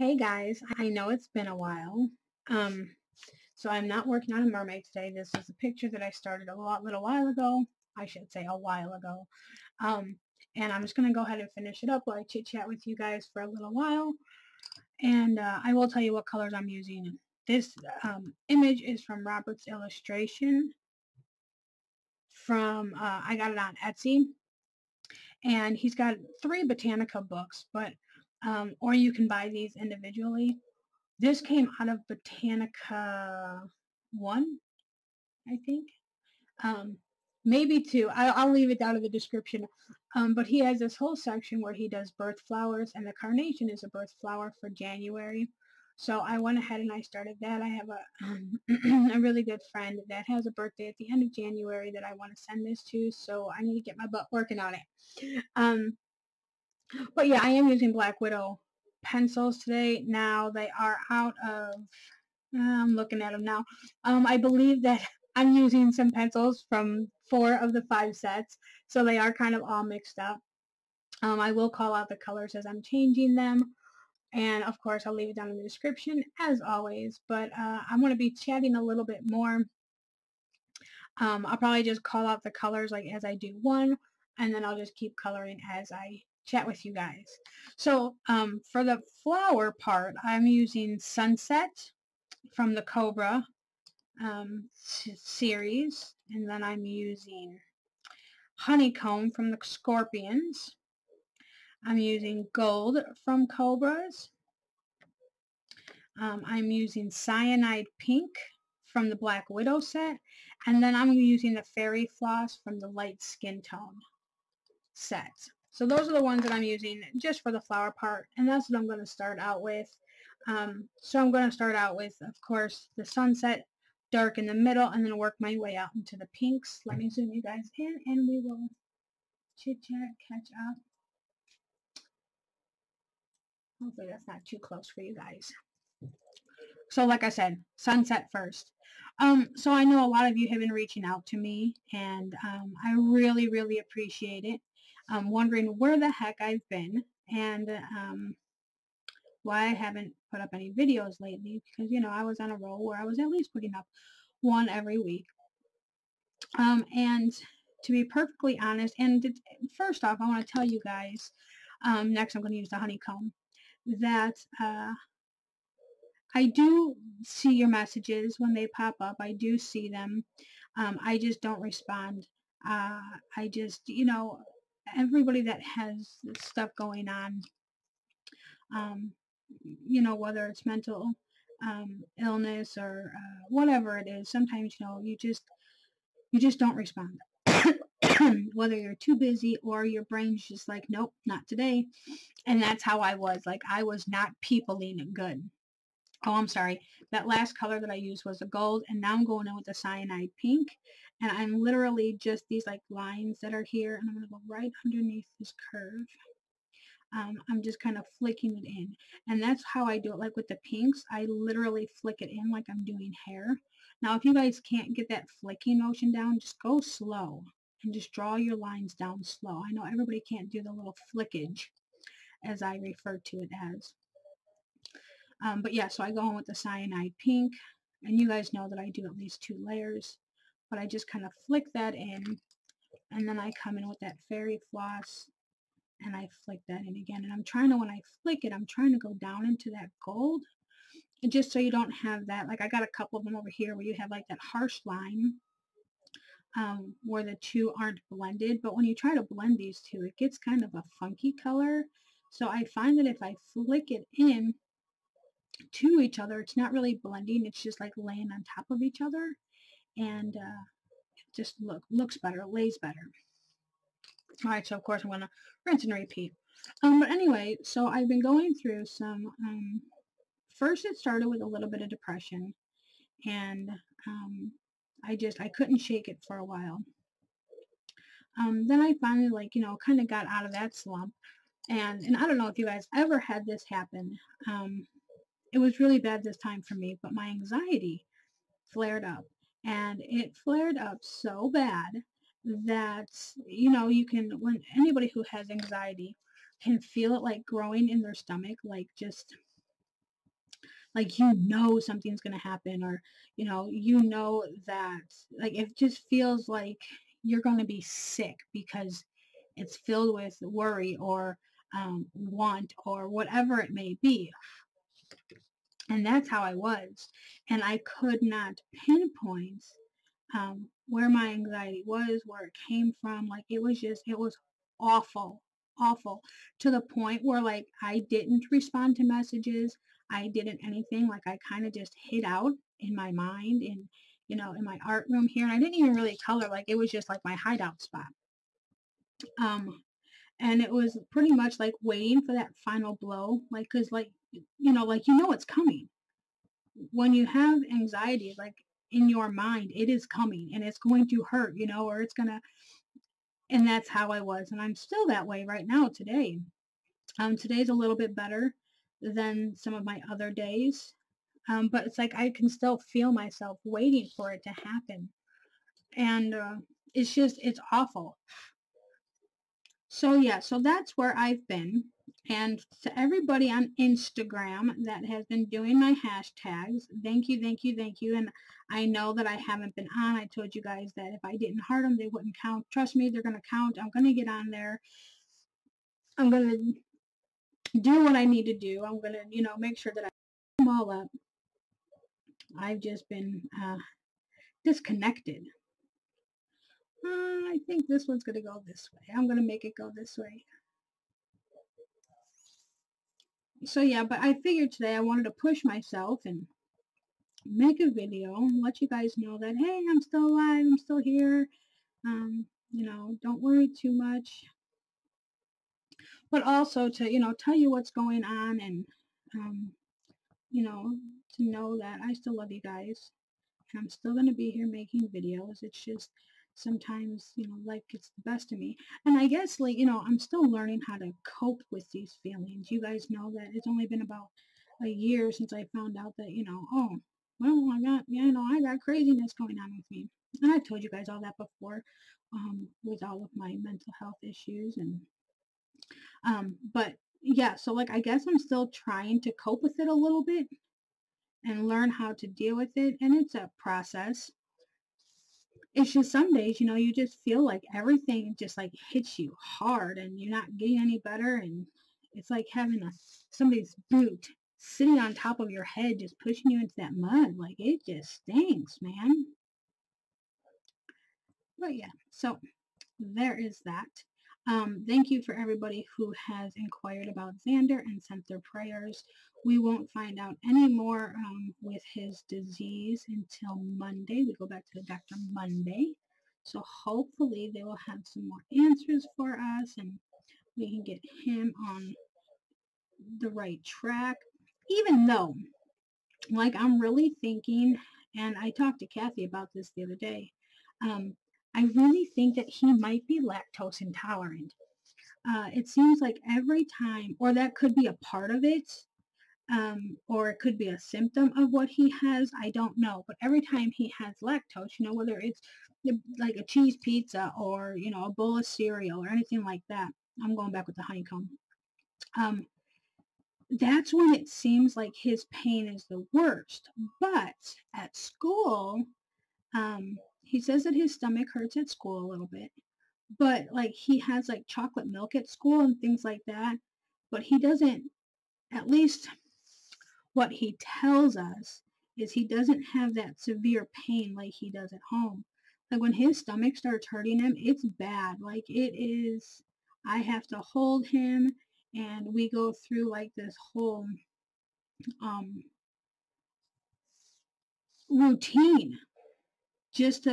Hey guys, I know it's been a while. So I'm not working on a mermaid today. This is a picture that I started a little while ago. I should say a while ago. And I'm just going to go ahead and finish it up while I chit chat with you guys for a little while. And I will tell you what colors I'm using. This image is from RobertsIllustrations. I got it on Etsy. And he's got 3 Botanica books, but or you can buy these individually. This came out of Botanica 1, I think. Maybe 2. I'll leave it down in the description. But he has this whole section where he does birth flowers, and the Carnation is a birth flower for January. So I went ahead and I started that. I have a really good friend that has a birthday at the end of January that I want to send this to, so I need to get my butt working on it. But yeah, I am using Black Widow pencils today. Now they are out of, I'm looking at them now. I believe that I'm using some pencils from 4 of the 5 sets, so they are kind of all mixed up. I will call out the colors as I'm changing them, and of course I'll leave it down in the description as always. But I'm going to be chatting a little bit more. I'll probably just call out the colors like as I do one, and then I'll just keep coloring as I chat with you guys. So for the flower part, I'm using Sunset from the Cobra series, and then I'm using Honeycomb from the Scorpions. I'm using Gold from Cobras. I'm using Cyanide Pink from the Black Widow set, and then I'm using the Fairy Floss from the Light Skin Tone set. So those are the ones that I'm using just for the flower part, and that's what I'm going to start out with. So I'm going to start out with, of course, the Sunset dark in the middle, and then work my way out into the pinks. Let me zoom you guys in, and we will chit-chat, catch up. Hopefully that's not too close for you guys. So like I said, Sunset first. So I know a lot of you have been reaching out to me, and I really, really appreciate it. I'm wondering where the heck I've been, and why I haven't put up any videos lately, because, you know, I was on a roll where I was at least putting up one every week. And to be perfectly honest, and first off, I want to tell you guys, next I'm going to use the Honeycomb, that I do see your messages when they pop up. I do see them. I just don't respond. I just, you know, everybody that has stuff going on, you know, whether it's mental illness or whatever it is, sometimes, you know, you just don't respond. Whether you're too busy or your brain's just like, nope, not today. And that's how I was. Like, I was not peopling good. Oh, I'm sorry. That last color that I used was a gold, and now I'm going in with the cyanide pink. And I'm literally just these like lines that are here, and I'm going to go right underneath this curve. I'm just kind of flicking it in. And that's how I do it. Like with the pinks, I literally flick it in like I'm doing hair. Now, if you guys can't get that flicking motion down, just go slow and just draw your lines down slow. I know everybody can't do the little flickage, as I refer to it as. But yeah, so I go in with the cyanide pink, and you guys know that I do at least 2 layers, but I just kind of flick that in, and then I come in with that fairy floss, and I flick that in again. And I'm trying to, when I flick it, I'm trying to go down into that gold, and just so you don't have that, like I got a couple of them over here where you have like that harsh line, where the 2 aren't blended. But when you try to blend these 2, it gets kind of a funky color. So I find that if I flick it in to each other, it's not really blending, it's just like laying on top of each other, and it just looks better, it lays better. Alright, so of course I'm going to rinse and repeat. But anyway, so I've been going through some, first it started with a little bit of depression, and I couldn't shake it for a while. Then I finally, like, you know, kind of got out of that slump, and I don't know if you guys ever had this happen. It was really bad this time for me, but my anxiety flared up, and it flared up so bad that, you know, you can, when anybody who has anxiety can feel it like growing in their stomach, like just like you know something's going to happen, or you know that like it just feels like you're going to be sick because it's filled with worry or want or whatever it may be. And that's how I was. And I could not pinpoint where my anxiety was, where it came from. Like it was awful, awful, to the point where like I didn't respond to messages. I didn't anything. Like I kind of just hid out in my mind, in my art room here. And I didn't even really color. Like it was just like my hideout spot. And it was pretty much like waiting for that final blow. Like, cause like, like, it's coming. When you have anxiety, like in your mind, it is coming and it's going to hurt, or it's gonna, and that's how I was. And I'm still that way right now today. Today's a little bit better than some of my other days. But it's like I can still feel myself waiting for it to happen. And it's awful. So yeah, so that's where I've been. And to everybody on Instagram that has been doing my hashtags, thank you, thank you, thank you. And I know that I haven't been on. I told you guys that if I didn't heart them, they wouldn't count. Trust me, they're going to count. I'm going to get on there. I'm going to do what I need to do. I'm going to, make sure that I put them all up. I've just been disconnected. I think this one's going to go this way. I'm going to make it go this way. So yeah, but I figured today I wanted to push myself and make a video, let you guys know that, hey, I'm still alive, I'm still here. Don't worry too much. But also to, tell you what's going on and, to know that I still love you guys. And I'm still going to be here making videos. It's just sometimes, life gets the best of me. And I guess, like, I'm still learning how to cope with these feelings. You guys know that it's only been about a year since I found out that, oh, well, I got craziness going on with me. And I've told you guys all that before, with all of my mental health issues. And, but yeah, so like, I guess I'm still trying to cope with it a little bit and learn how to deal with it. And it's a process. It's just some days, you just feel like everything just like hits you hard and you're not getting any better. And it's like having somebody's boot sitting on top of your head, just pushing you into that mud. Like it just stinks, man. But yeah, so there is that. Thank you for everybody who has inquired about Xander and sent their prayers. We won't find out any more with his disease until Monday. We go back to the doctor Monday. So hopefully they will have some more answers for us and we can get him on the right track. Even though, like, I'm really thinking, and I talked to Kathy about this the other day, I really think that he might be lactose intolerant. It seems like every time, or that could be a part of it, or it could be a symptom of what he has. I don't know. But every time he has lactose, whether it's like a cheese pizza or, a bowl of cereal or anything like that. I'm going back with the honeycomb. That's when it seems like his pain is the worst. But at school, he says that his stomach hurts at school a little bit, but like he has like chocolate milk at school and things like that, but he doesn't, at least what he tells us is he doesn't have that severe pain like he does at home. Like when his stomach starts hurting him, it's bad. Like it is, I have to hold him and we go through like this whole routine just to,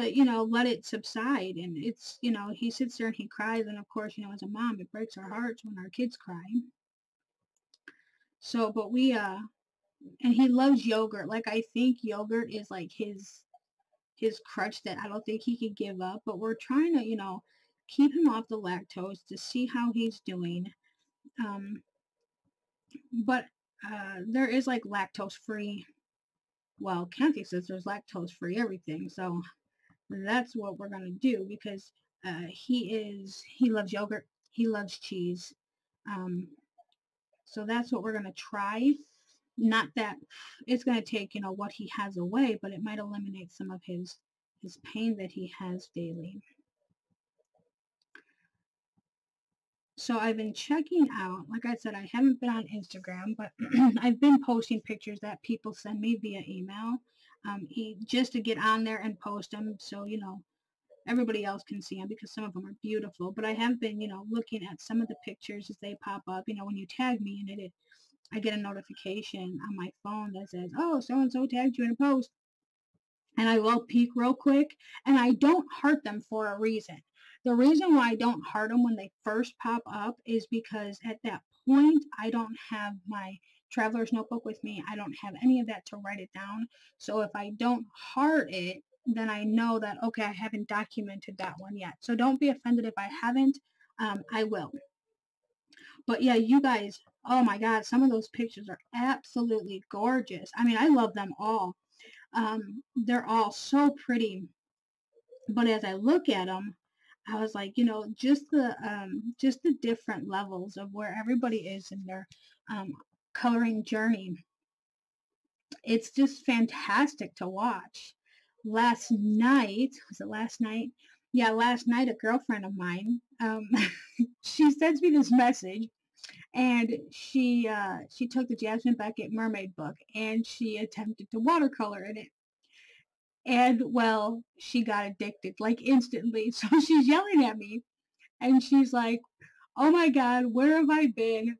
let it subside. And it's, he sits there and he cries. And of course, as a mom, it breaks our hearts when our kids cry. So, but we, and he loves yogurt. Like, I think yogurt is like his crutch that I don't think he could give up. But we're trying to, keep him off the lactose to see how he's doing. But there is like lactose free. Well, Kathy says there's lactose free everything. So that's what we're going to do because he loves yogurt. He loves cheese. So that's what we're going to try. Not that it's going to take, what he has away, but it might eliminate some of his pain that he has daily. So I've been checking out, like I said, I haven't been on Instagram, but I've been posting pictures that people send me via email, just to get on there and post them so, everybody else can see them, because some of them are beautiful. But I have been, looking at some of the pictures as they pop up. When you tag me in it, I get a notification on my phone that says, oh, so-and-so tagged you in a post. And I will peek real quick, and I don't heart them for a reason. The reason why I don't heart them when they first pop up is because at that point, I don't have my traveler's notebook with me. I don't have any of that to write it down. So if I don't heart it, then I know that, okay, I haven't documented that one yet. So don't be offended if I haven't. I will. But yeah, you guys, oh my God, some of those pictures are absolutely gorgeous. I mean, I love them all. They're all so pretty. But as I look at them, I was like, just the different levels of where everybody is in their coloring journey. It's just fantastic to watch. Last night, was it last night? Yeah, last night a girlfriend of mine, she sends me this message, and she took the Jasmine Beckett mermaid book and she attempted to watercolor in it. And well, she got addicted like instantly. So she's yelling at me and she's like, oh my God, where have I been?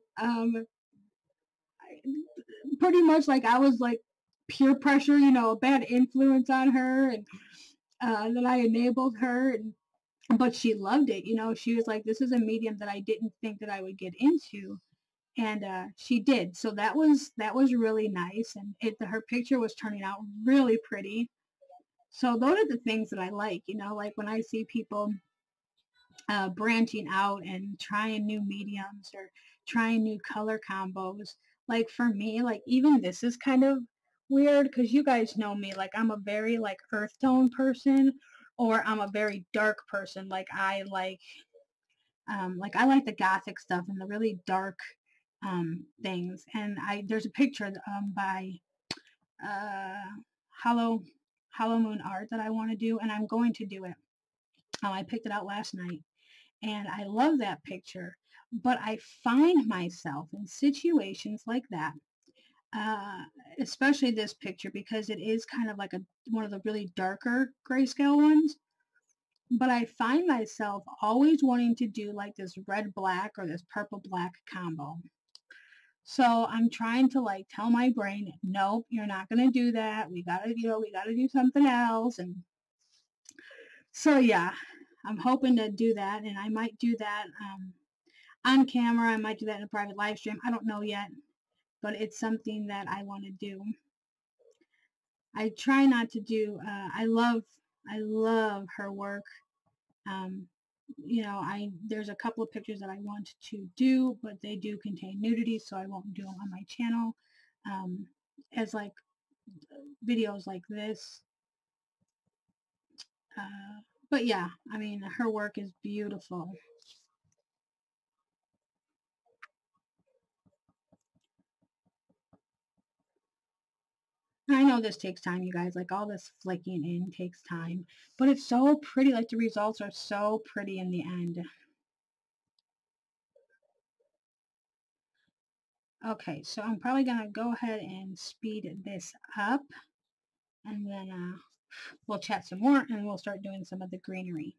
Pretty much like I was like peer pressure, a bad influence on her, and that I enabled her. But she loved it. She was like, this is a medium that I didn't think that I would get into. And she did. So that was really nice. And her picture was turning out really pretty. So those are the things that I like, like when I see people branching out and trying new mediums or trying new color combos. Like for me, like even this is kind of weird because you guys know me, like I'm a very like earth tone person, or I'm a very dark person. Like I like the gothic stuff and the really dark things. And there's a picture by uh, Hollow Moon Art that I want to do, and I'm going to do it. I picked it out last night, and I love that picture. But I find myself in situations like that, uh, especially this picture, because it is kind of like one of the really darker grayscale ones. But I find myself always wanting to do like this red-black or this purple-black combo. So I'm trying to like tell my brain, nope, you're not going to do that. We got to, we got to do something else. And so, yeah, I'm hoping to do that. And I might do that on camera. I might do that in a private live stream. I don't know yet, but it's something that I want to do. I try not to do, I love her work. There's a couple of pictures that I want to do, but they do contain nudity, so I won't do them on my channel. As like videos like this. But yeah, I mean, her work is beautiful. I know this takes time, you guys. Like all this flicking in takes time, but it's so pretty. Like the results are so pretty in the end. Okay, so I'm probably gonna go ahead and speed this up, and then we'll chat some more, and we'll start doing some of the greenery.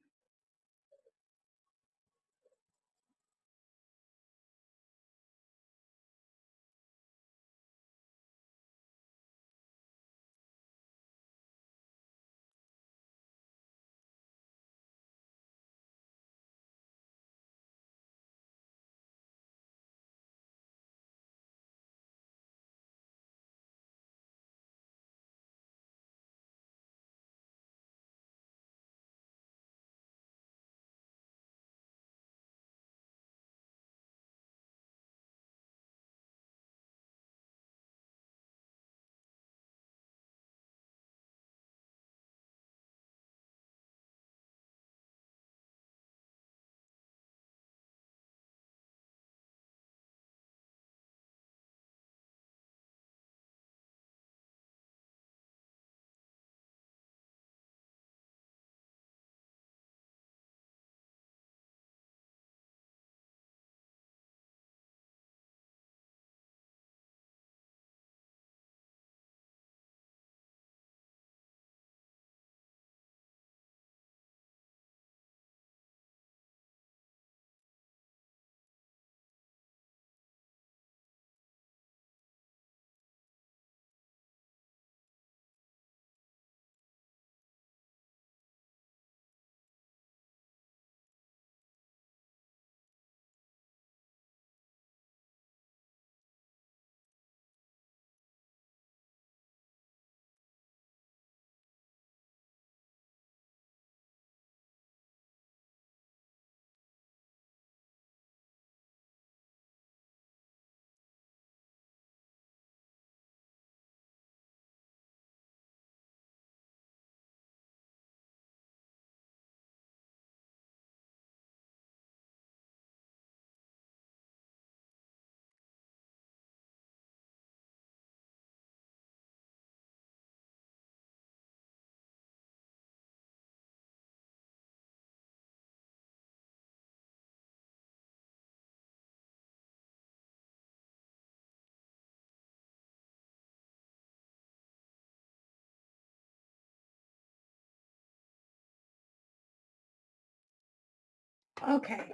Okay.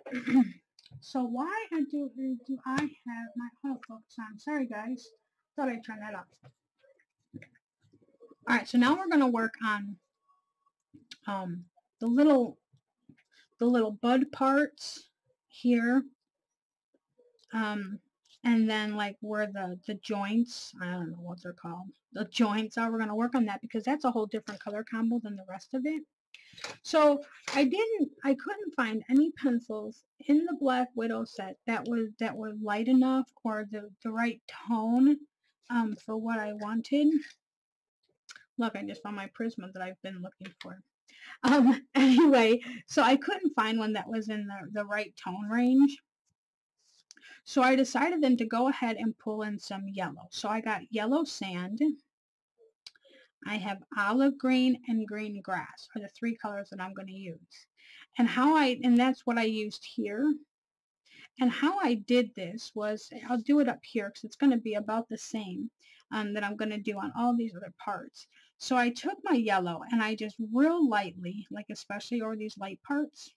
So why do I have my autofocus on? Sorry guys. Thought I'd turn that off. Alright, so now we're gonna work on the little bud parts here. And then like where the joints, I don't know what they're called, the joints are, we're going to work on that because that's a whole different color combo than the rest of it. So I couldn't find any pencils in the Black Widow set that were light enough or the right tone for what I wanted. Look, I just found my Prisma that I've been looking for. Anyway, so I couldn't find one that was in the right tone range. So I decided then to go ahead and pull in some yellow. So I got yellow sand. I have olive green and green grass are the three colors that I'm going to use. And that's what I used here. And how I did this was, I'll do it up here because it's going to be about the same that I'm going to do on all these other parts. So I took my yellow and I just real lightly, like especially over these light parts,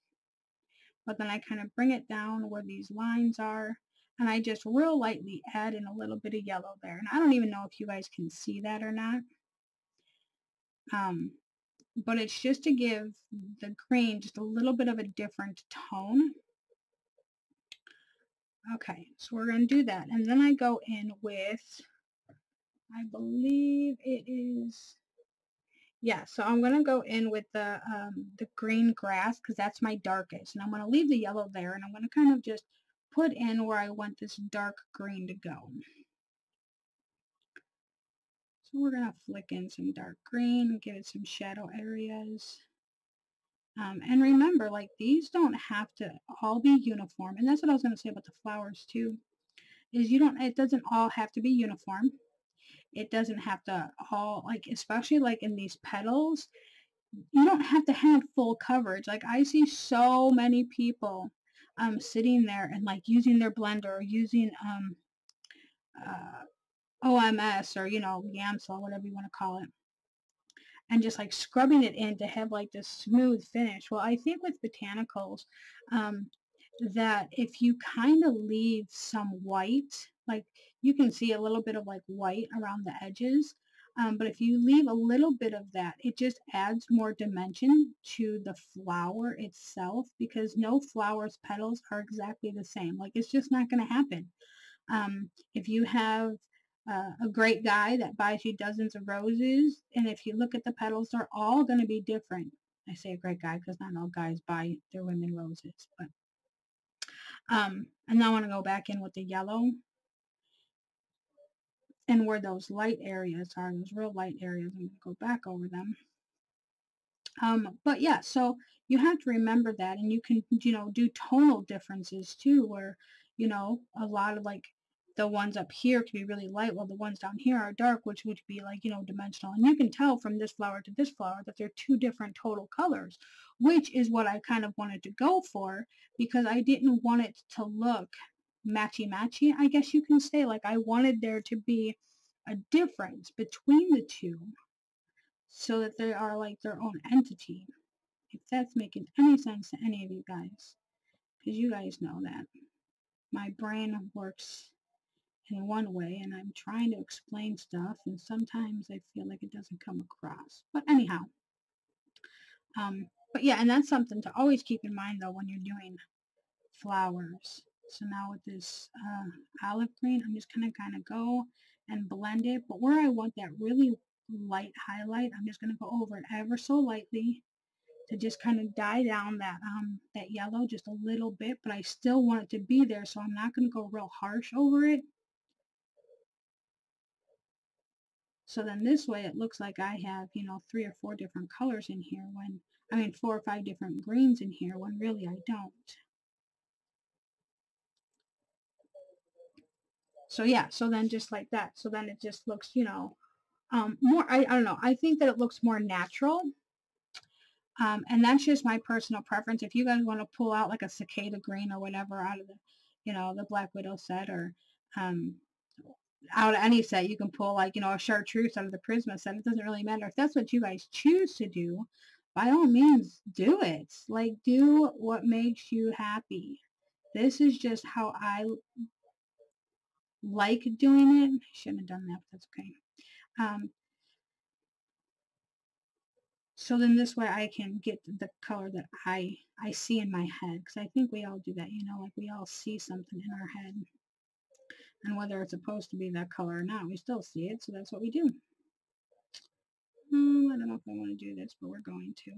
but then I kind of bring it down where these lines are. And I just real lightly add in a little bit of yellow there. And I don't even know if you guys can see that or not. But it's just to give the green just a little bit of a different tone. Okay, so we're going to do that. And then I go in with, I believe it is, yeah, so I'm going to go in with the green grass because that's my darkest. And I'm going to leave the yellow there and I'm going to kind of just put in where I want this dark green to go. So we're going to flick in some dark green, give it some shadow areas. And remember, like, these don't have to all be uniform. And that's what I was going to say about the flowers too, is it doesn't all have to be uniform. It doesn't have to all, like, especially like in these petals, you don't have to have full coverage. Like I see so many people sitting there and like using their blender or using OMS or, you know, Yamsel, whatever you want to call it, and just like scrubbing it in to have like this smooth finish. Well, I think with botanicals, that if you kind of leave some white, like you can see a little bit of like white around the edges, but if you leave a little bit of that, it just adds more dimension to the flower itself, because no flower's petals are exactly the same. Like it's just not going to happen. If you have a great guy that buys you dozens of roses, and if you look at the petals, they're all going to be different. I say a great guy because not all guys buy their women roses, but and now I want to go back in with the yellow and where those light areas are, those real light areas, I'm going to go back over them. But yeah, so you have to remember that, and you can, you know, do tonal differences too, where, you know, a lot of like the ones up here can be really light while the ones down here are dark, which would be like, you know, dimensional. And you can tell from this flower to this flower that they're two different total colors, which is what I kind of wanted to go for, because I didn't want it to look matchy-matchy, I guess you can say. Like I wanted there to be a difference between the two so that they are like their own entity. If that's making any sense to any of you guys, because you guys know that my brain works in one way and I'm trying to explain stuff and sometimes I feel like it doesn't come across. But anyhow, but yeah, and that's something to always keep in mind though when you're doing flowers. So now with this olive green, I'm just gonna kind of go and blend it, but where I want that really light highlight, I'm just gonna go over it ever so lightly to just kind of dye down that that yellow just a little bit, but I still want it to be there, so I'm not going to go real harsh over it. So then this way it looks like I have, you know, 3 or 4 different colors in here when, I mean 4 or 5 different greens in here when really I don't. So yeah, so then just like that. So then it just looks, you know, more, I don't know, I think that it looks more natural. And that's just my personal preference. If you guys want to pull out like a cicada green or whatever out of the, you know, the Black Widow set, or out of any set, you can pull like, you know, a chartreuse out of the Prisma set. It doesn't really matter. If that's what you guys choose to do, by all means, do it. Like, do what makes you happy. This is just how I like doing it. Shouldn't have done that, but that's okay. So then this way I can get the color that I see in my head, because I think we all do that, you know, like we all see something in our head, and whether it's supposed to be that color or not, we still see it, so that's what we do. I don't know if I want to do this, but we're going to.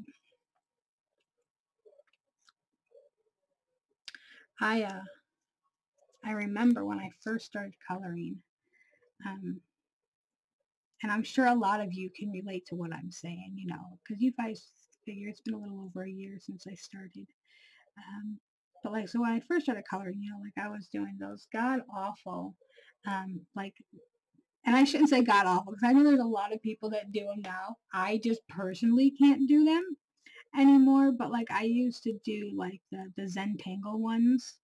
I remember when I first started coloring, and I'm sure a lot of you can relate to what I'm saying, you know, because you guys figure it's been a little over a year since I started. But like, so when I first started coloring, you know, like I was doing those god awful, like, and I shouldn't say god awful, because I know there's a lot of people that do them now. I just personally can't do them anymore, but like I used to do like the Zentangle ones.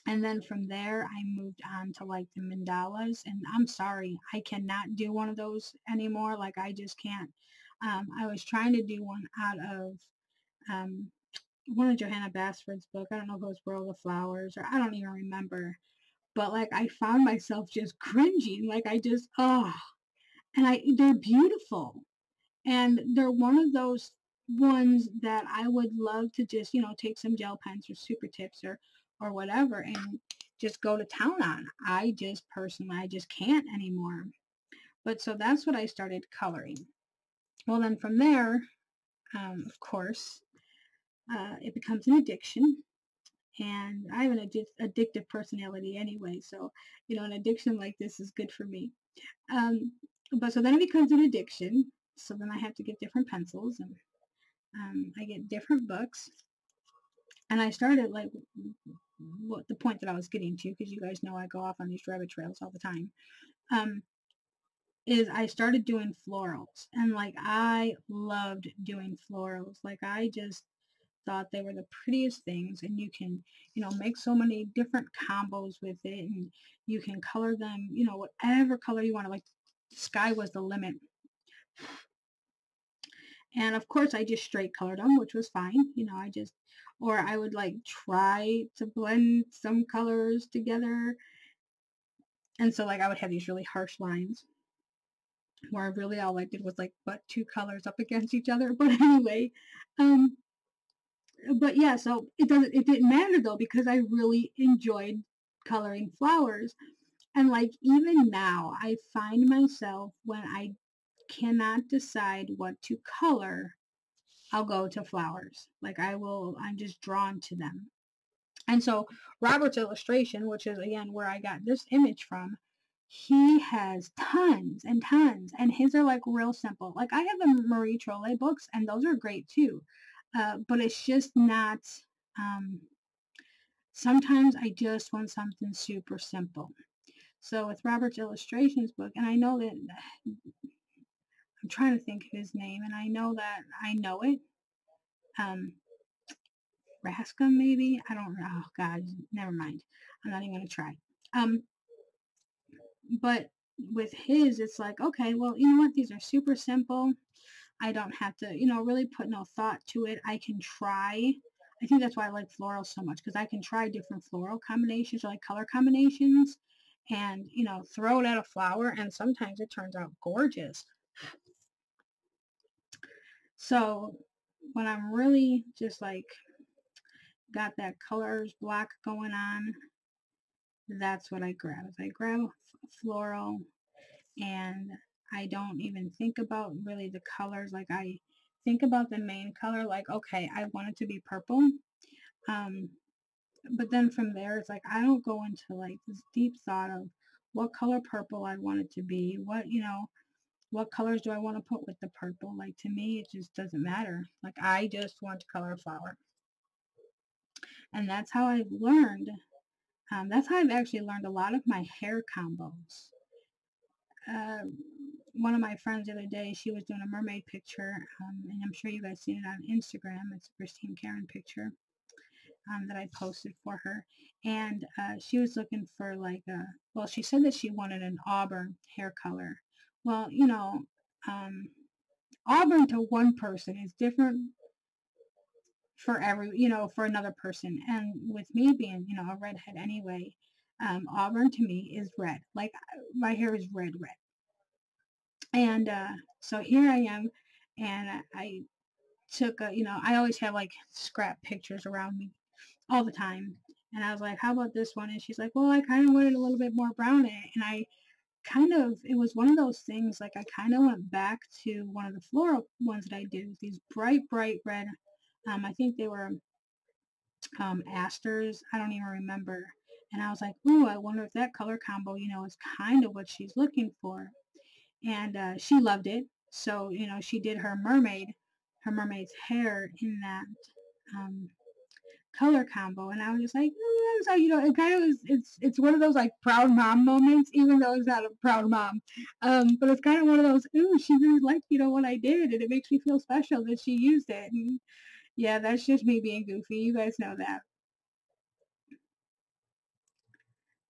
And then from there, I moved on to like the mandalas, and I'm sorry, I cannot do one of those anymore. Like I just can't. I was trying to do one out of one of Johanna Basford's book. I don't know if it was World of Flowers, or I don't even remember. But like I found myself just cringing. Like I just, and they're beautiful. And they're one of those ones that I would love to just, you know, take some gel pens or super tips or whatever and just go to town on. I just personally, I just can't anymore. But so that's what I started coloring. Well, then from there, of course, it becomes an addiction. And I have an addictive personality anyway, so, you know, an addiction like this is good for me. But so then it becomes an addiction. So then I have to get different pencils, and I get different books. And I started like what the point that I was getting to, because you guys know I go off on these rabbit trails all the time, is I started doing florals. And like I loved doing florals. Like I just thought they were the prettiest things, and you can, you know, make so many different combos with it, and you can color them, you know, whatever color you want to. Like the sky was the limit. And of course I just straight colored them, which was fine, you know. Or I would like try to blend some colors together, and so like I would have these really harsh lines where really all I did was like put two colors up against each other. But anyway, but yeah, so it didn't matter though, because I really enjoyed coloring flowers. And like even now I find myself, when I cannot decide what to color, I'll go to flowers. Like I'm just drawn to them. And so Robert's Illustration, which is again where I got this image from, he has tons and tons, and his are like real simple. Like I have the Marie Trolle books, and those are great too. But it's just not, sometimes I just want something super simple. So with Robert's Illustrations book, and I know that, I'm trying to think of his name, and I know that I know it. Rascom maybe? I don't know. Oh God, never mind. I'm not even going to try. But with his, it's like, okay, well, you know what? These are super simple. I don't have to, you know, really put no thought to it. I can try. I think that's why I like florals so much, because I can try different floral combinations or like color combinations and, you know, throw it at a flower, and sometimes it turns out gorgeous. So when I'm really just like got that colors block going on, that's what I grab. I grab a floral, and I don't even think about really the colors. Like I think about the main color, like, okay, I want it to be purple. But then from there, it's like I don't go into like this deep thought of what color purple I want it to be. What, you know, what colors do I want to put with the purple? Like to me, it just doesn't matter. Like I just want to color a flower. And that's how I've learned. That's how I've actually learned a lot of my hair combos. One of my friends the other day, she was doing a mermaid picture, and I'm sure you guys seen it on Instagram. It's a Christine Karen picture that I posted for her. And she was looking for like well, she said that she wanted an auburn hair color. Well, you know, auburn to one person is different for for another person. And with me being, a redhead anyway, auburn to me is red. Like my hair is red. And so here I am, and I took I always have like scrap pictures around me all the time. And I was like, how about this one? And she's like, well, I kind of wanted a little bit more brown in it. And it was one of those things, like I kind of went back to one of the floral ones that I did with these bright red. I think they were asters. I don't even remember. And I was like, ooh, I wonder if that color combo, is kind of what she's looking for. And she loved it. So, she did her mermaid's hair in that color combo. And I was just like, so, it kind of was, it's one of those like proud mom moments, even though it's not a proud mom. But it's kind of one of those, ooh, she really liked, what I did. And it makes me feel special that she used it. And yeah, that's just me being goofy. You guys know that.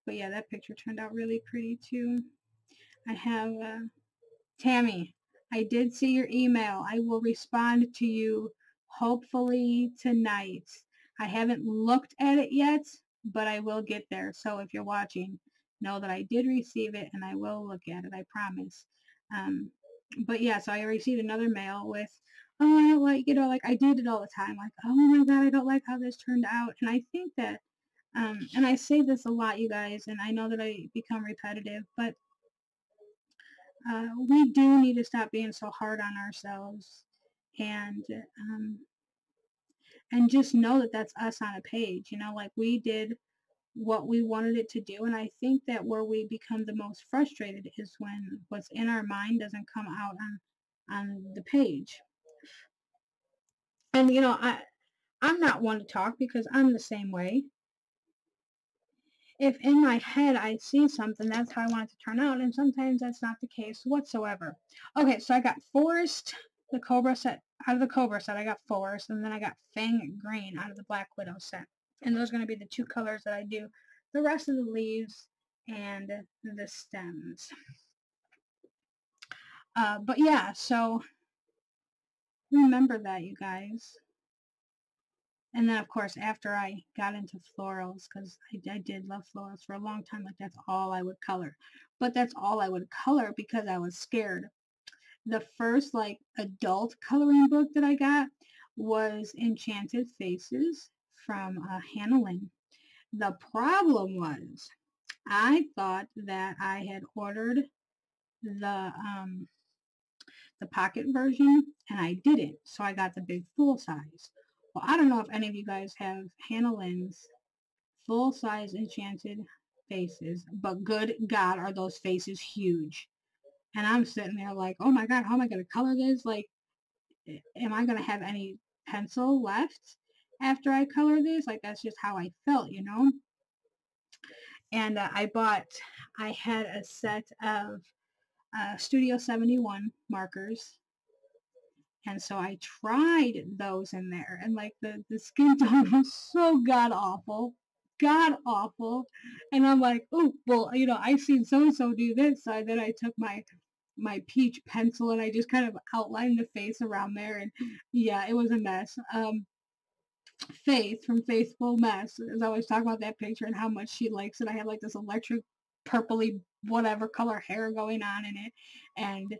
But yeah, that picture turned out really pretty too. I have Tammy, I did see your email. I will respond to you hopefully tonight. I haven't looked at it yet, but I will get there. So if you're watching, know that I did receive it and I will look at it, I promise. But yeah, so I received another mail with, oh, I don't like, like I did it all the time. Like, oh my God, I don't like how this turned out. And I think that, and I say this a lot, you guys, and I know that I become repetitive, but we do need to stop being so hard on ourselves, and just know that that's us on a page. Like we did what we wanted it to do, and I think that where we become the most frustrated is when what's in our mind doesn't come out on the page. And I'm not one to talk because I'm the same way. If in my head I see something, that's how I want it to turn out, and sometimes that's not the case whatsoever. Okay, so I got Forest, the Cobra set. Out of the Cobra set, I got Forest, and then I got Fang Green out of the Black Widow set. And those are going to be the two colors that I do the rest of the leaves and the stems. But yeah, so remember that, you guys. And then, of course, after I got into florals, because I did love florals for a long time, like that's all I would color. But that's all I would color because I was scared. The first, like, adult coloring book that I got was Enchanted Faces from Hannah Lynn. The problem was, I thought that I had ordered the pocket version, and I didn't. So I got the big full size. Well, I don't know if any of you guys have Hannah Lynn's full-size Enchanted Faces, but good God, are those faces huge. And I'm sitting there like, oh my God, how am I going to color this? Like, am I going to have any pencil left after I color this? Like, that's just how I felt, And I had a set of Studio 71 markers. And so I tried those in there, and like the skin tone was so god awful. And I'm like, oh, well, I seen so-and-so do this. So then I took my peach pencil and I just kind of outlined the face around there, and yeah, it was a mess. Faith from Faithful Mess is always talking about that picture and how much she likes it. I have like this electric purpley whatever color hair going on in it, and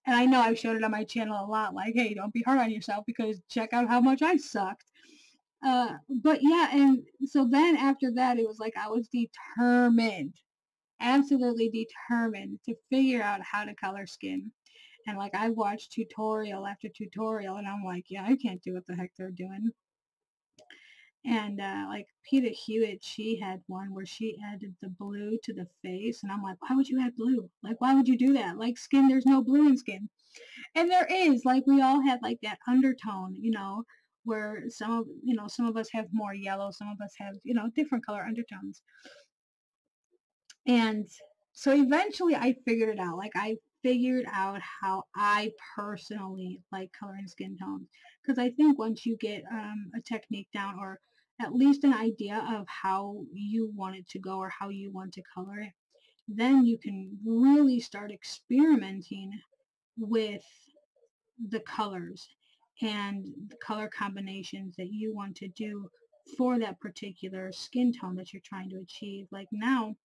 I know I've showed it on my channel a lot, like, hey, don't be hard on yourself because check out how much I sucked. But yeah, and so then after that, it was like I was determined, absolutely determined to figure out how to color skin. And like I watched tutorial after tutorial, and I'm like, yeah, I can't do what the heck they're doing. And like Peter Hewitt, she had one where she added the blue to the face, and I'm like, why would you add blue? Like, why would you do that? Like skin, there's no blue in skin. And there is, like, we all have like that undertone, where some of us have more yellow, some of us have, different color undertones. And so eventually I figured it out. Like I figured out how I personally like coloring skin tones. Because I think once you get a technique down, or at least an idea of how you want it to go or how you want to color it, then you can really start experimenting with the colors and the color combinations that you want to do for that particular skin tone that you're trying to achieve. Like now,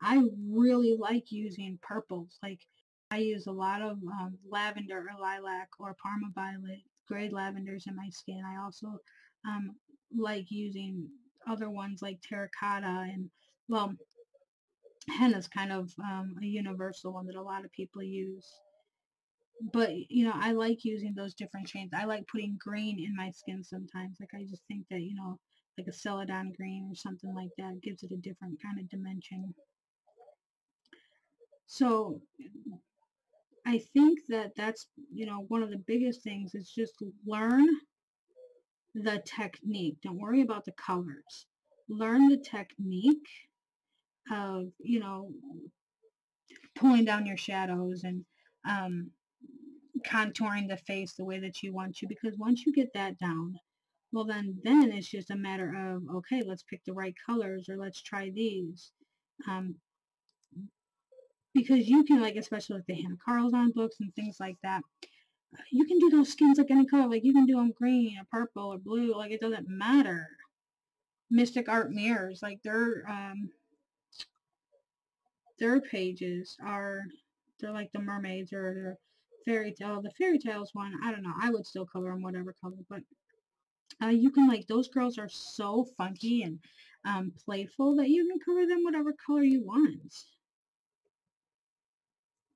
I really like using purples. Like I use a lot of lavender or lilac or Parma violet, gray lavenders in my skin. I also um, like using other ones like terracotta and, well, henna's kind of a universal one that a lot of people use. But, you know, I like using those different shades. I like putting green in my skin sometimes. Like I just think that, you know, like a celadon green or something like that gives it a different kind of dimension. So I think that that's, you know, one of the biggest things is just learn the technique. Don't worry about the colors. Learn the technique of, you know, pulling down your shadows and um, contouring the face the way that you want to. Because once you get that down, well, then it's just a matter of, okay, let's pick the right colors or let's try these. Because you can, like, especially with the Hannah Carlson books and things like that, you can do those skins like any color. Like you can do them green or purple or blue. Like it doesn't matter. Mystic Art Mirrors, like their pages are, they're like the mermaids or their fairy tale. The fairy tales one, I don't know. I would still color them whatever color, but you can, like, those girls are so funky and playful that you can color them whatever color you want.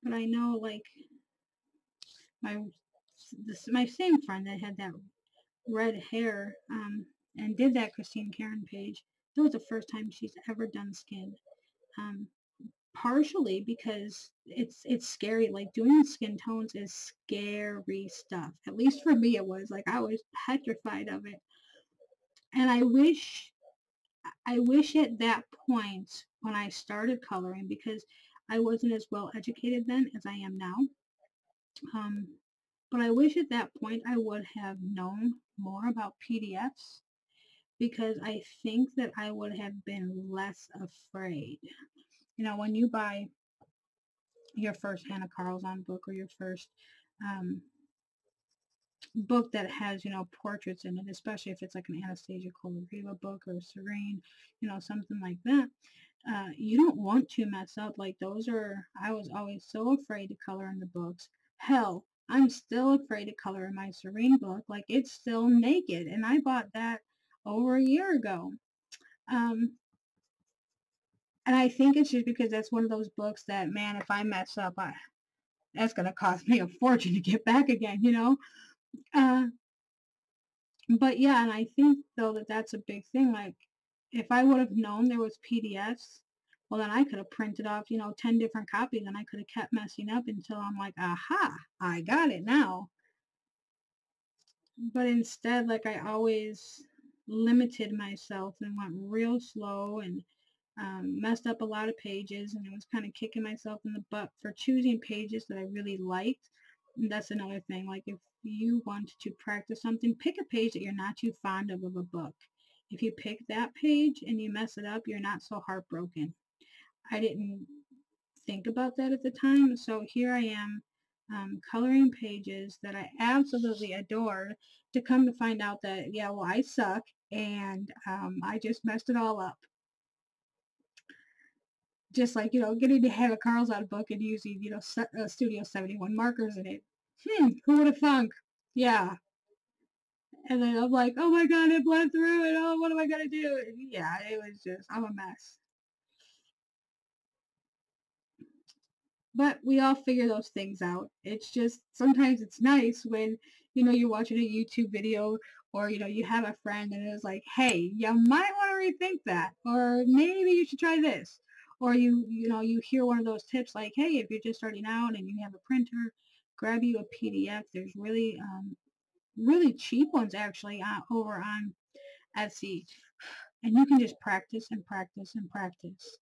But I know, like, my same friend that had that red hair and did that Christine Karen page. That was the first time she's ever done skin. Um, partially because it's scary. Like doing skin tones is scary stuff. At least for me, it was. Like I was petrified of it. And I wish at that point when I started coloring, because I wasn't as well educated then as I am now. But I wish at that point I would have known more about PDFs, because I think that I would have been less afraid. You know, when you buy your first Hannah Carlson book or your first book that has, you know, portraits in it, especially if it's like an Anastasia Kolariva book or Serene, you know, something like that, you don't want to mess up. Like those are, I was always so afraid to color in the books. Hell, I'm still afraid to color in my Serene book. Like it's still naked, and I bought that over a year ago. And I think it's just because that's one of those books that, man, if I mess up, that's going to cost me a fortune to get back again, you know? But yeah, and I think, though, that that's a big thing. Like, if I would have known there was PDFs, well, then I could have printed off, you know, 10 different copies, and I could have kept messing up until I'm like, aha, I got it now. But instead, like, I always limited myself and went real slow and messed up a lot of pages, and I was kind of kicking myself in the butt for choosing pages that I really liked. And that's another thing. Like if you want to practice something, pick a page that you're not too fond of a book. If you pick that page and you mess it up, you're not so heartbroken. I didn't think about that at the time, so here I am coloring pages that I absolutely adored, to come to find out that, yeah, well, I suck, and I just messed it all up. Just like, you know, getting to have a Carlson book and using, you know, Studio 71 markers in it. Who would have thunk? Yeah. And then I'm like, oh my god, it bled through, and oh, what am I going to do? And yeah, it was just, I'm a mess. But we all figure those things out. It's just, sometimes it's nice when, you know, you're watching a YouTube video, or, you know, you have a friend and it's like, hey, you might want to rethink that, or maybe you should try this. Or you know, you hear one of those tips like, hey, if you're just starting out and you have a printer, grab you a PDF. There's really, really cheap ones actually over on Etsy. And you can just practice and practice and practice.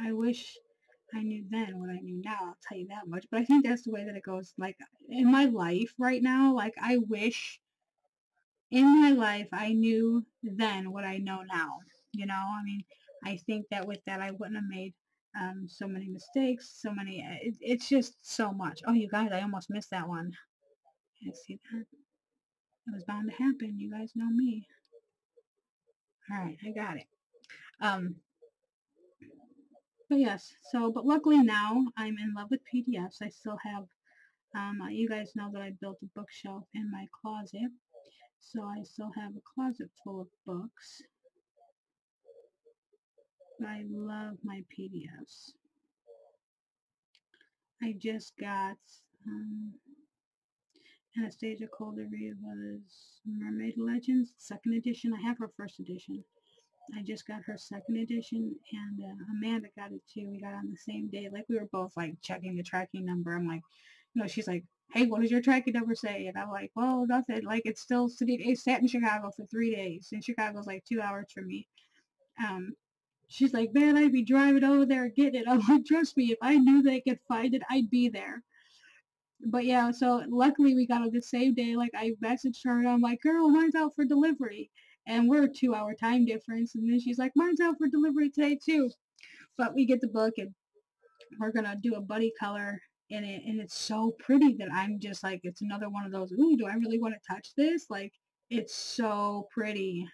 I wish I knew then what I knew now, I'll tell you that much. But I think that's the way that it goes. Like, in my life right now, like, I wish in my life I knew then what I know now. You know, I mean, I think that with that I wouldn't have made So many mistakes, so many, it's just so much. Oh, you guys, I almost missed that one. I see that. It was bound to happen. You guys know me. All right, I got it. But yes, so, but luckily now I'm in love with PDFs. I still have, you guys know that I built a bookshelf in my closet. So I still have a closet full of books. But I love my PDFs. I just got Anastasia Colder-Riva's Mermaid Legends, second edition. I have her first edition. I just got her second edition, and Amanda got it too. We got it on the same day. Like, we were both like checking the tracking number. I'm like, she's like, hey, what does your tracking number say? And I'm like, well, nothing. Like, it's still sitting. It sat in Chicago for 3 days, and Chicago's like 2 hours from me. She's like, man, I'd be driving over there getting it. I'm like, trust me, if I knew they could find it, I'd be there. But yeah, so luckily we got it the same day. Like, I messaged her and I'm like, girl, mine's out for delivery. And we're a 2-hour time difference. And then she's like, mine's out for delivery today too. But we get the book and we're going to do a buddy color in it. And it's so pretty that I'm just like, it's another one of those, ooh, do I really want to touch this? Like, it's so pretty.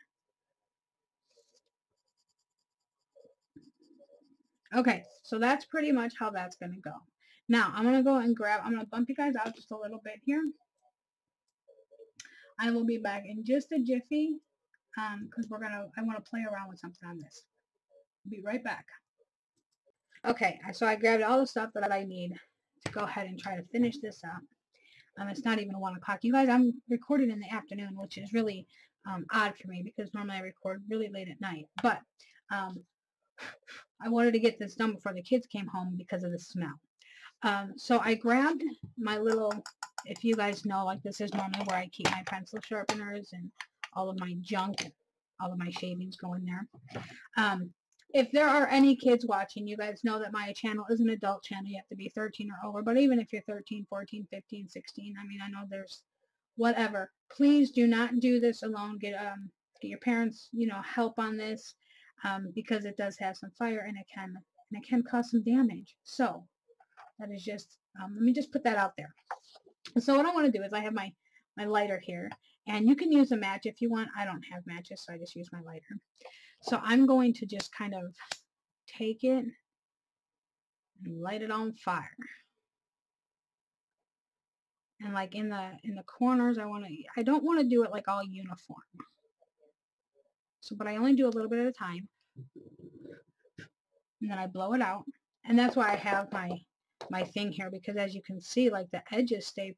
Okay, so that's pretty much how that's going to go. Now, I'm going to go and I'm going to bump you guys out just a little bit here. I will be back in just a jiffy because I want to play around with something on this. Be right back. Okay, so I grabbed all the stuff that I need to go ahead and try to finish this up. It's not even 1 o'clock. You guys, I'm recording in the afternoon, which is really odd for me because normally I record really late at night. But I wanted to get this done before the kids came home because of the smell. So I grabbed my little, if you guys know, like, this is normally where I keep my pencil sharpeners and all of my junk and all of my shavings go in there. If there are any kids watching, you guys know that my channel is an adult channel. You have to be 13 or over. But even if you're 13, 14, 15, 16, I mean, I know there's whatever. Please do not do this alone. Get your parents, help on this because it does have some fire and it can cause some damage. So that is just, let me just put that out there. So what I want to do is I have my lighter here, and you can use a match if you want. I don't have matches, so I just use my lighter. So I'm going to just kind of take it and light it on fire. And like in the corners, I don't want to do it like all uniform. So, but I only do a little bit at a time. And then I blow it out. And that's why I have my thing here, because as you can see, like, the edges stay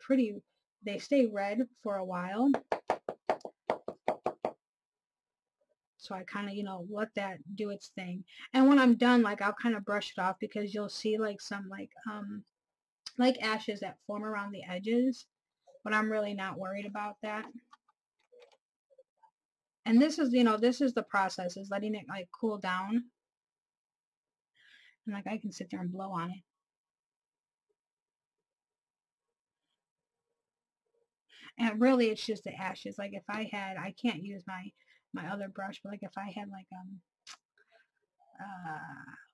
they stay red for a while. So I kind of, let that do its thing. And when I'm done, like, I'll kind of brush it off because you'll see like some like ashes that form around the edges. But I'm really not worried about that. And this is, this is the process, is letting it like cool down. And like, I can sit there and blow on it. And really, it's just the ashes. Like, if I can't use my other brush, but like if I had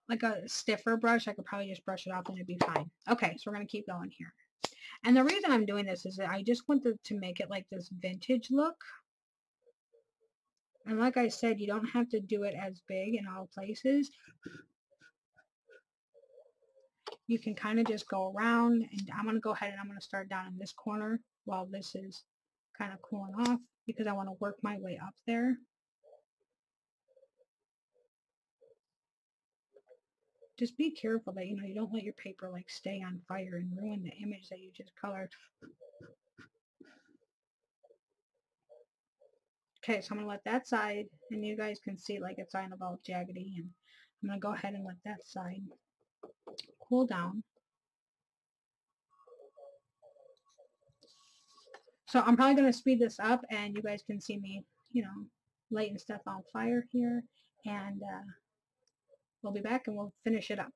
like a stiffer brush, I could probably just brush it off and it'd be fine. Okay, so we're going to keep going here. And the reason I'm doing this is that I just wanted to make it like this vintage look. And like I said, you don't have to do it as big in all places. You can kind of just go around, and I'm going to go ahead and I'm going to start down in this corner while this is kind of cooling off because I want to work my way up there. Just be careful that, you don't let your paper like stay on fire and ruin the image that you just colored. Okay, so I'm going to let that side, and you guys can see like it's kind of all jaggedy, and I'm going to go ahead and let that side cool down. So I'm probably going to speed this up, and you guys can see me, lighting stuff on fire here, and we'll be back and we'll finish it up.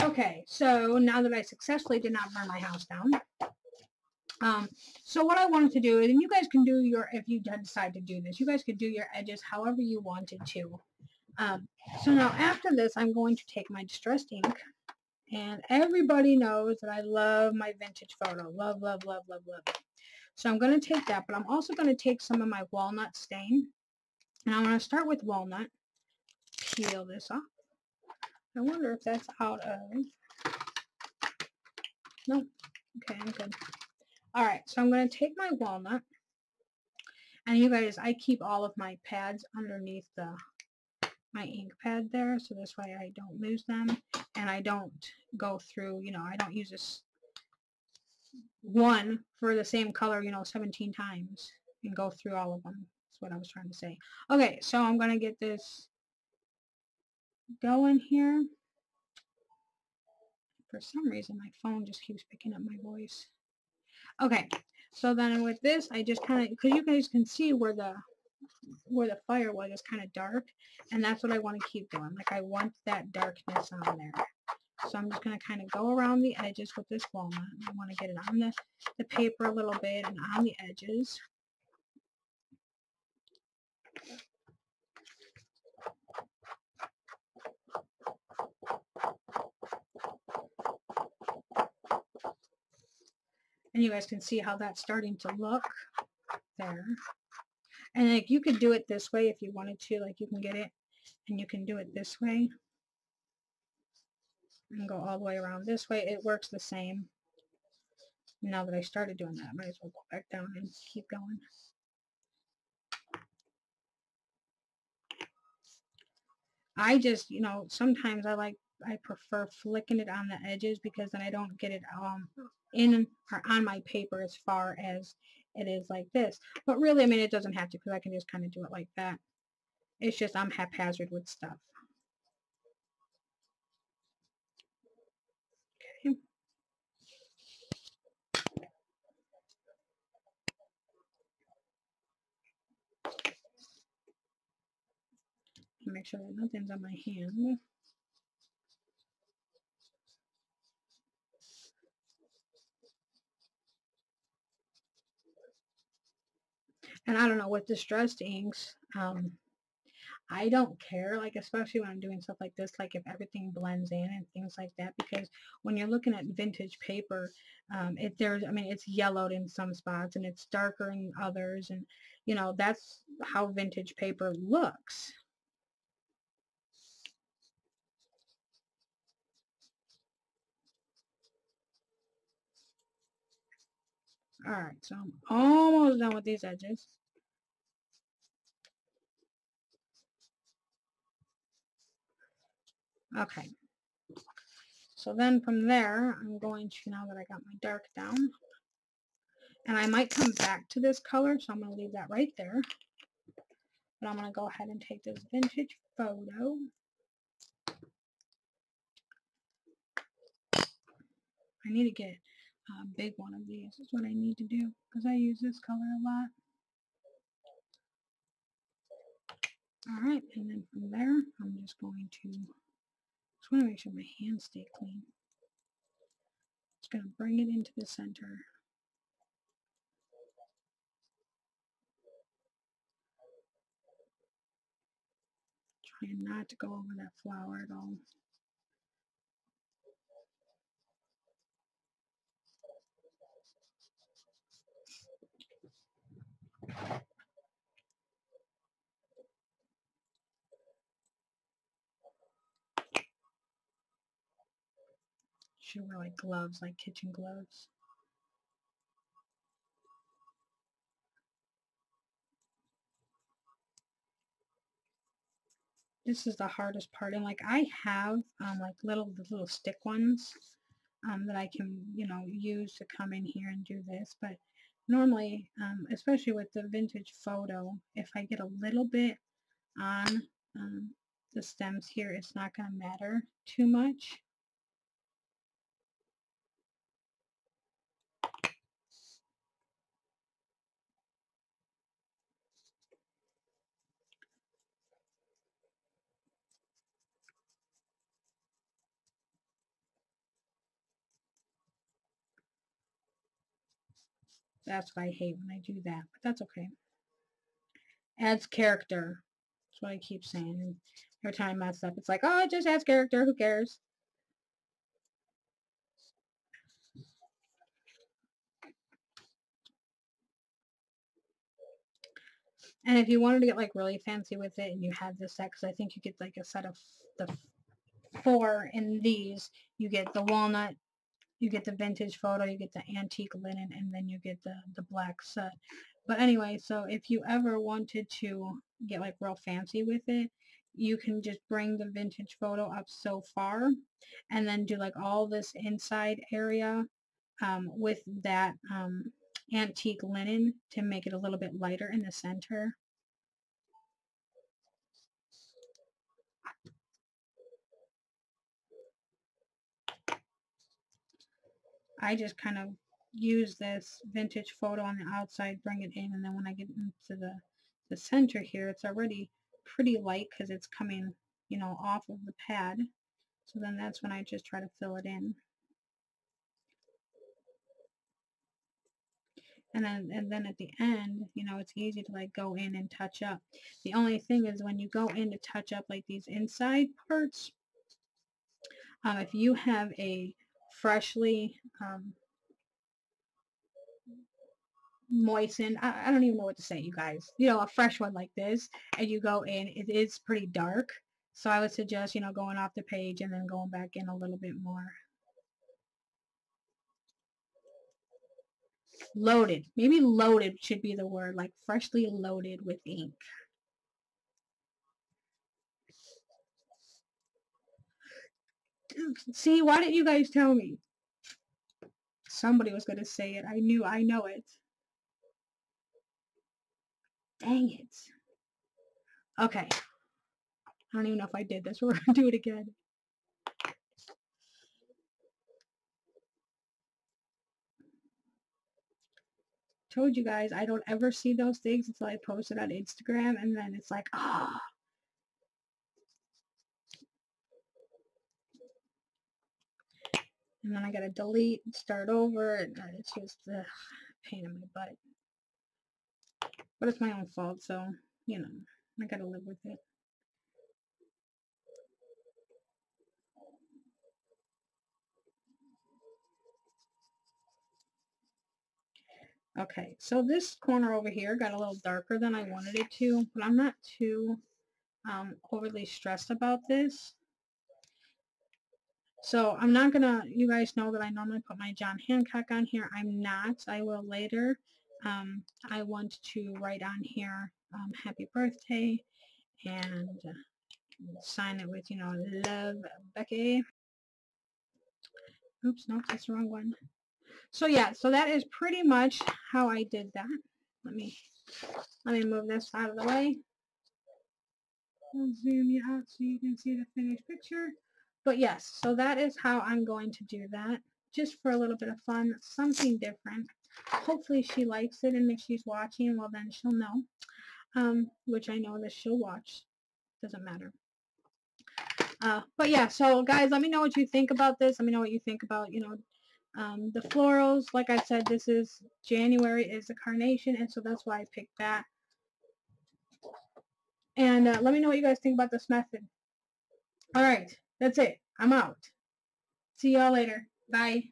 Okay, so now that I successfully did not burn my house down, so what I wanted to do, and you guys can do your, if you decide to do this, you guys could do your edges however you wanted to. So now after this, I'm going to take my distressed ink, and everybody knows that I love my vintage photo. Love, love, love, love, love it. So I'm going to take that, but I'm also going to take some of my walnut stain, and I'm going to start with walnut. Peel this off. I wonder if that's out of, no, okay, I'm good. Alright, so I'm going to take my walnut, and you guys, I keep all of my pads underneath my ink pad there, so this way I don't lose them, and I don't go through, you know, I don't use this one for the same color, you know, 17 times and go through all of them. That's what I was trying to say. Okay, so I'm going to get this going here. For some reason, my phone just keeps picking up my voice. Okay, so then with this, I just kind of, because you guys can see where the fire was, is kind of dark, and that's what I want to keep doing. Like, I want that darkness on there. So I'm just going to kind of go around the edges with this walnut. I want to get it on the paper a little bit and on the edges. And you guys can see how that's starting to look there. And like, you could do it this way if you wanted to. Like, you can get it and you can do it this way and go all the way around this way. It works the same. Now that I started doing that, I might as well go back down and keep going. I just, you know, sometimes I prefer flicking it on the edges, because then I don't get it in or on my paper as far as it is like this. But really, I mean, it doesn't have to, because I can just kind of do it like that. It's just I'm haphazard with stuff. Okay. Make sure that nothing's on my hand. And I don't know, with distressed inks, I don't care, like, especially when I'm doing stuff like this, like if everything blends in and things like that, because when you're looking at vintage paper, I mean, it's yellowed in some spots and it's darker in others, and, you know, that's how vintage paper looks. Alright, so I'm almost done with these edges. Okay. So then from there, I'm going to, now that I got my dark down, and I might come back to this color, so I'm going to leave that right there. But I'm going to go ahead and take this vintage photo. I need to get a big one of these. Is what I need to do, because I use this color a lot. Alright, and then from there, I'm just going to, just want to make sure my hands stay clean. Just going to bring it into the center. Trying not to go over that flower at all. Should wear like gloves, like kitchen gloves. This is the hardest part, and like I have like little stick ones that I can, you know, use to come in here and do this, but normally, especially with the vintage photo, if I get a little bit on the stems here, it's not going to matter too much. That's what I hate when I do that, but that's okay. Adds character. That's what I keep saying. And every time I mess up, it's like, oh, it just adds character. Who cares? And if you wanted to get like really fancy with it and you have this set, because I think you get like a set of the 4 in these, you get the walnut, you get the vintage photo, you get the antique linen, and then you get the black set. But anyway, so if you ever wanted to get like real fancy with it, you can just bring the vintage photo up so far and then do like all this inside area with that antique linen to make it a little bit lighter in the center. I just kind of use this vintage photo on the outside, bring it in, and then when I get into the center here, it's already pretty light because it's coming, you know, off of the pad. So then that's when I just try to fill it in. And then at the end, you know, it's easy to like go in and touch up. The only thing is when you go in to touch up like these inside parts, if you have a freshly moistened, I don't even know what to say, you guys, you know, a fresh one like this, and you go in, it is pretty dark. So I would suggest, you know, going off the page and then going back in a little bit more. Loaded. Maybe loaded should be the word, like freshly loaded with ink. See, why didn't you guys tell me? Somebody was going to say it. I know it. Dang it. Okay. I don't even know if I did this. We're going to do it again. Told you guys, I don't ever see those things until I post it on Instagram, and then it's like, ah. Oh. And then I gotta delete and start over, and it's just a pain in my butt. But it's my own fault, so, you know, I gotta live with it. Okay, so this corner over here got a little darker than I wanted it to, but I'm not too overly stressed about this. So I'm not gonna, you guys know that I normally put my John Hancock on here. I'm not, I will later. I want to write on here, happy birthday, and sign it with, you know, love, Becky. Oops, no, that's the wrong one. So yeah, so that is pretty much how I did that. Let me move this out of the way. I'll zoom you out so you can see the finished picture. But yes, so that is how I'm going to do that. Just for a little bit of fun, something different. Hopefully she likes it, and if she's watching, well then she'll know. Which I know that she'll watch. Doesn't matter. But yeah, so guys, let me know what you think about this. Let me know what you think about, you know, the florals. Like I said, this is January is a carnation, and so that's why I picked that. And let me know what you guys think about this method. All right, that's it. I'm out. See y'all later. Bye.